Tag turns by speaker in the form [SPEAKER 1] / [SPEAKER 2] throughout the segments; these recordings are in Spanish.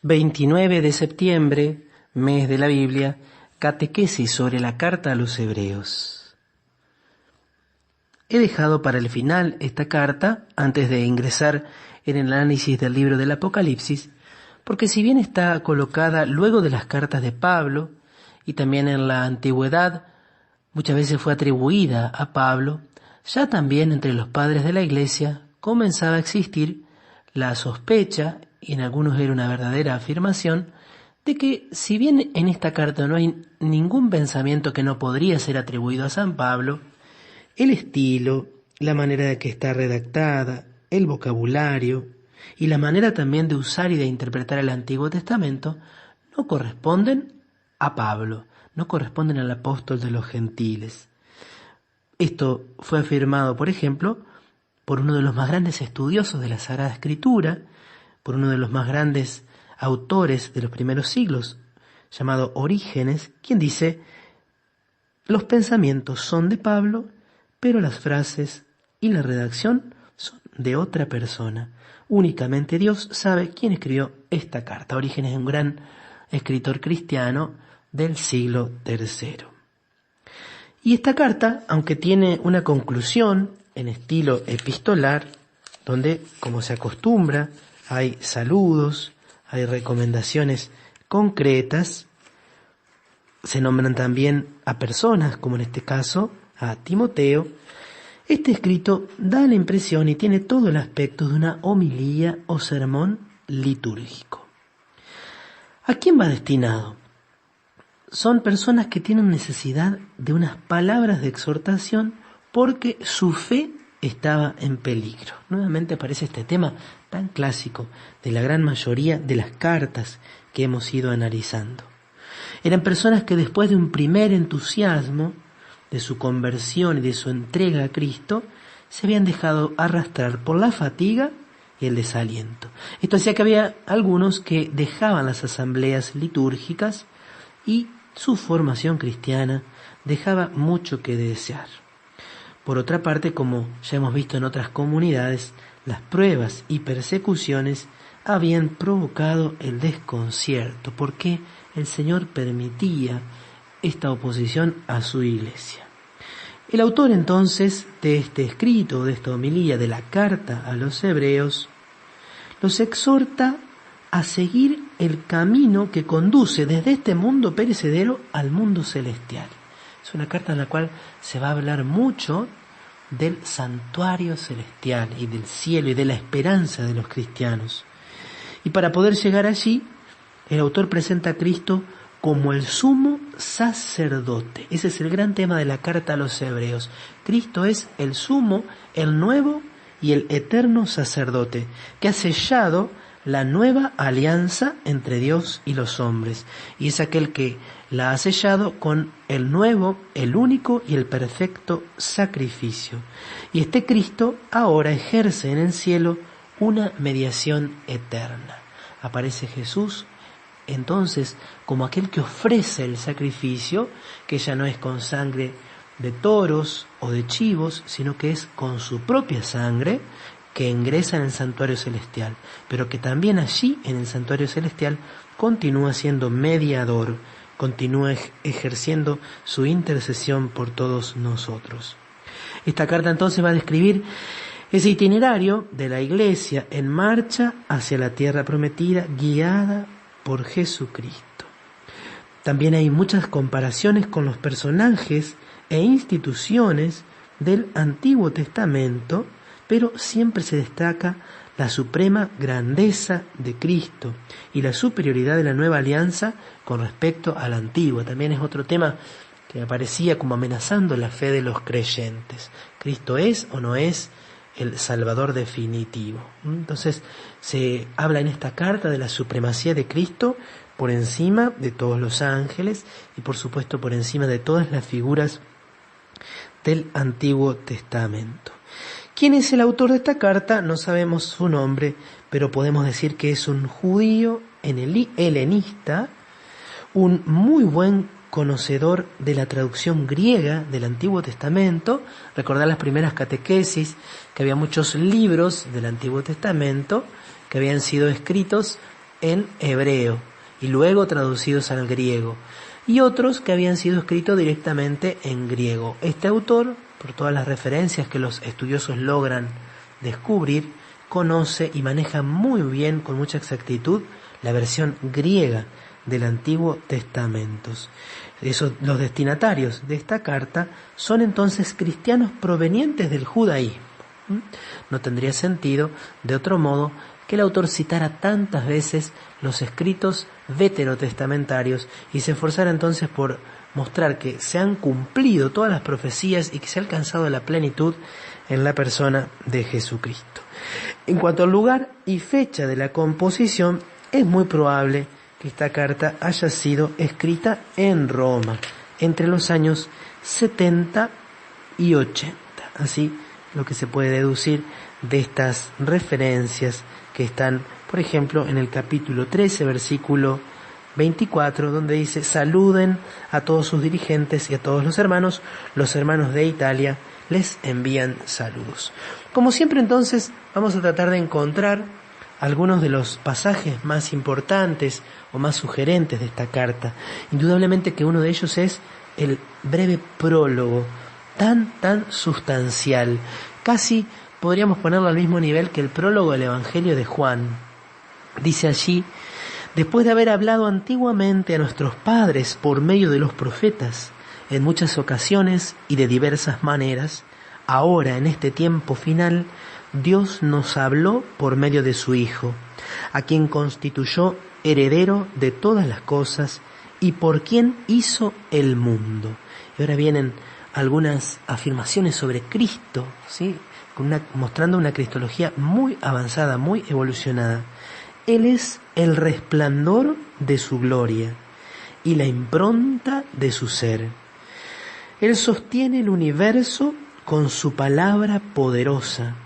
[SPEAKER 1] 29 de septiembre, mes de la Biblia, catequesis sobre la carta a los Hebreos. He dejado para el final esta carta, antes de ingresar en el análisis del libro del Apocalipsis, porque si bien está colocada luego de las cartas de Pablo, y también en la antigüedad muchas veces fue atribuida a Pablo, ya también entre los padres de la Iglesia comenzaba a existir la sospecha, y en algunos era una verdadera afirmación, de que si bien en esta carta no hay ningún pensamiento que no podría ser atribuido a San Pablo, el estilo, la manera de que está redactada, el vocabulario y la manera también de usar y de interpretar el Antiguo Testamento no corresponden a Pablo, no corresponden al apóstol de los gentiles. Esto fue afirmado, por ejemplo, por uno de los más grandes estudiosos de la Sagrada Escritura, por uno de los más grandes autores de los primeros siglos, llamado Orígenes, quien dice: los pensamientos son de Pablo, pero las frases y la redacción son de otra persona. Únicamente Dios sabe quién escribió esta carta. Orígenes es un gran escritor cristiano del siglo III. Y esta carta, aunque tiene una conclusión en estilo epistolar, donde, como se acostumbra, hay saludos, hay recomendaciones concretas, se nombran también a personas, como en este caso a Timoteo. Este escrito da la impresión y tiene todo el aspecto de una homilía o sermón litúrgico. ¿A quién va destinado? Son personas que tienen necesidad de unas palabras de exhortación porque su fe estaba en peligro. Nuevamente aparece este tema tan clásico de la gran mayoría de las cartas que hemos ido analizando. Eran personas que después de un primer entusiasmo, de su conversión y de su entrega a Cristo, se habían dejado arrastrar por la fatiga y el desaliento. Esto hacía que había algunos que dejaban las asambleas litúrgicas y su formación cristiana dejaba mucho que desear. Por otra parte, como ya hemos visto en otras comunidades, las pruebas y persecuciones habían provocado el desconcierto, porque el Señor permitía esta oposición a su iglesia. El autor entonces de este escrito, de esta homilía, de la carta a los Hebreos, los exhorta a seguir el camino que conduce desde este mundo perecedero al mundo celestial. Es una carta en la cual se va a hablar mucho del santuario celestial y del cielo y de la esperanza de los cristianos. Y para poder llegar allí, el autor presenta a Cristo como el sumo sacerdote. Ese es el gran tema de la carta a los Hebreos. Cristo es el sumo, el nuevo y el eterno sacerdote, que ha sellado la nueva alianza entre Dios y los hombres, y es aquel que la ha sellado con el nuevo, el único y el perfecto sacrificio. Y este Cristo ahora ejerce en el cielo una mediación eterna. Aparece Jesús entonces como aquel que ofrece el sacrificio, que ya no es con sangre de toros o de chivos, sino que es con su propia sangre, que ingresa en el santuario celestial, pero que también allí en el santuario celestial continúa siendo mediador, continúa ejerciendo su intercesión por todos nosotros. Esta carta entonces va a describir ese itinerario de la Iglesia en marcha hacia la tierra prometida, guiada por Jesucristo. También hay muchas comparaciones con los personajes e instituciones del Antiguo Testamento, pero siempre se destaca la suprema grandeza de Cristo y la superioridad de la nueva alianza con respecto a la antigua. También es otro tema que aparecía como amenazando la fe de los creyentes. ¿Cristo es o no es el Salvador definitivo? Entonces se habla en esta carta de la supremacía de Cristo por encima de todos los ángeles y por supuesto por encima de todas las figuras del Antiguo Testamento. ¿Quién es el autor de esta carta? No sabemos su nombre, pero podemos decir que es un judío helenista, un muy buen conocedor de la traducción griega del Antiguo Testamento. Recordar las primeras catequesis, que había muchos libros del Antiguo Testamento que habían sido escritos en hebreo y luego traducidos al griego, y otros que habían sido escritos directamente en griego. Este autor, por todas las referencias que los estudiosos logran descubrir, conoce y maneja muy bien, con mucha exactitud, la versión griega del Antiguo Testamento. Los destinatarios de esta carta son entonces cristianos provenientes del judaísmo. No tendría sentido, de otro modo, que el autor citara tantas veces los escritos veterotestamentarios y se esforzara entonces por mostrar que se han cumplido todas las profecías y que se ha alcanzado la plenitud en la persona de Jesucristo. En cuanto al lugar y fecha de la composición, es muy probable que esta carta haya sido escrita en Roma entre los años 70 y 80. Así lo que se puede deducir de estas referencias que están, por ejemplo, en el capítulo 13, versículo 24, donde dice: saluden a todos sus dirigentes y a todos los hermanos de Italia les envían saludos. Como siempre, entonces, vamos a tratar de encontrar algunos de los pasajes más importantes o más sugerentes de esta carta. Indudablemente que uno de ellos es el breve prólogo, tan sustancial, casi podríamos ponerlo al mismo nivel que el prólogo del Evangelio de Juan. Dice allí: después de haber hablado antiguamente a nuestros padres por medio de los profetas, en muchas ocasiones y de diversas maneras, ahora en este tiempo final, Dios nos habló por medio de su Hijo, a quien constituyó heredero de todas las cosas y por quien hizo el mundo. Y ahora vienen algunas afirmaciones sobre Cristo, ¿sí? Mostrando una cristología muy avanzada, muy evolucionada. Él es el resplandor de su gloria y la impronta de su ser. Él sostiene el universo con su palabra poderosa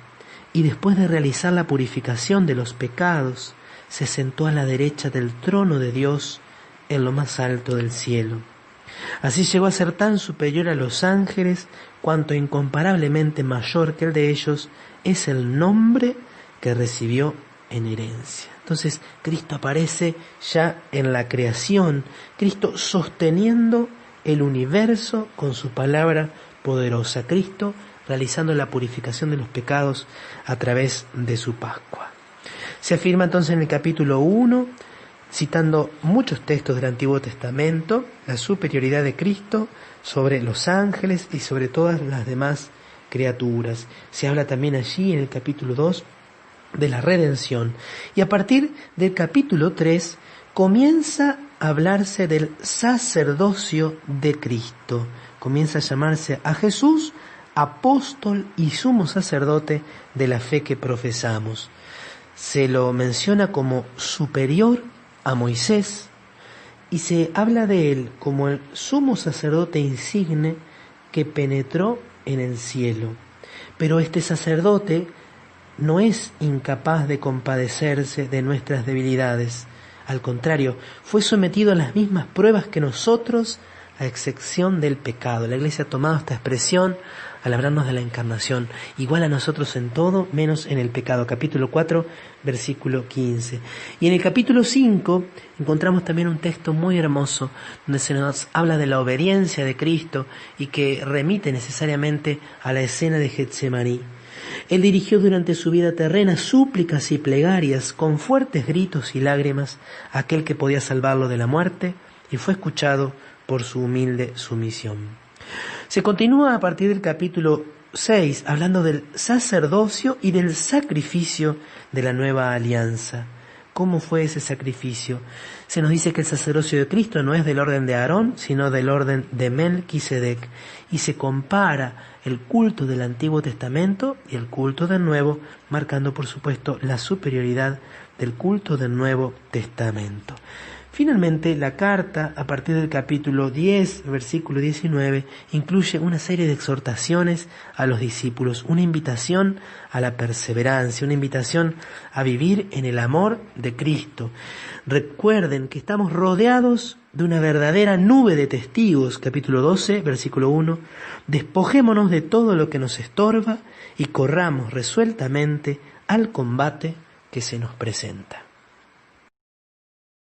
[SPEAKER 1] y después de realizar la purificación de los pecados, se sentó a la derecha del trono de Dios en lo más alto del cielo. Así llegó a ser tan superior a los ángeles cuanto incomparablemente mayor que el de ellos es el nombre que recibió en herencia. Entonces Cristo aparece ya en la creación, Cristo sosteniendo el universo con su palabra poderosa, Cristo realizando la purificación de los pecados a través de su Pascua. Se afirma entonces en el capítulo 1, citando muchos textos del Antiguo Testamento, la superioridad de Cristo sobre los ángeles y sobre todas las demás criaturas. Se habla también allí en el capítulo 2 de la redención. Y a partir del capítulo 3 comienza a hablarse del sacerdocio de Cristo. Comienza a llamarse a Jesús apóstol y sumo sacerdote de la fe que profesamos. Se lo menciona como superior a Moisés y se habla de él como el sumo sacerdote insigne que penetró en el cielo. Pero este sacerdote no es incapaz de compadecerse de nuestras debilidades. Al contrario, fue sometido a las mismas pruebas que nosotros, a excepción del pecado. La Iglesia ha tomado esta expresión al hablarnos de la encarnación, igual a nosotros en todo, menos en el pecado. Capítulo 4, versículo 15. Y en el capítulo 5 encontramos también un texto muy hermoso, donde se nos habla de la obediencia de Cristo y que remite necesariamente a la escena de Getsemaní. Él dirigió durante su vida terrena súplicas y plegarias con fuertes gritos y lágrimas a aquel que podía salvarlo de la muerte y fue escuchado por su humilde sumisión. Se continúa a partir del capítulo 6 hablando del sacerdocio y del sacrificio de la nueva alianza. ¿Cómo fue ese sacrificio? Se nos dice que el sacerdocio de Cristo no es del orden de Aarón, sino del orden de Melquisedec, y se compara el culto del Antiguo Testamento y el culto del Nuevo, marcando por supuesto la superioridad del culto del Nuevo Testamento. Finalmente, la carta, a partir del capítulo 10, versículo 19, incluye una serie de exhortaciones a los discípulos, una invitación a la perseverancia, una invitación a vivir en el amor de Cristo. Recuerden que estamos rodeados de una verdadera nube de testigos, capítulo 12, versículo 1, despojémonos de todo lo que nos estorba y corramos resueltamente al combate que se nos presenta.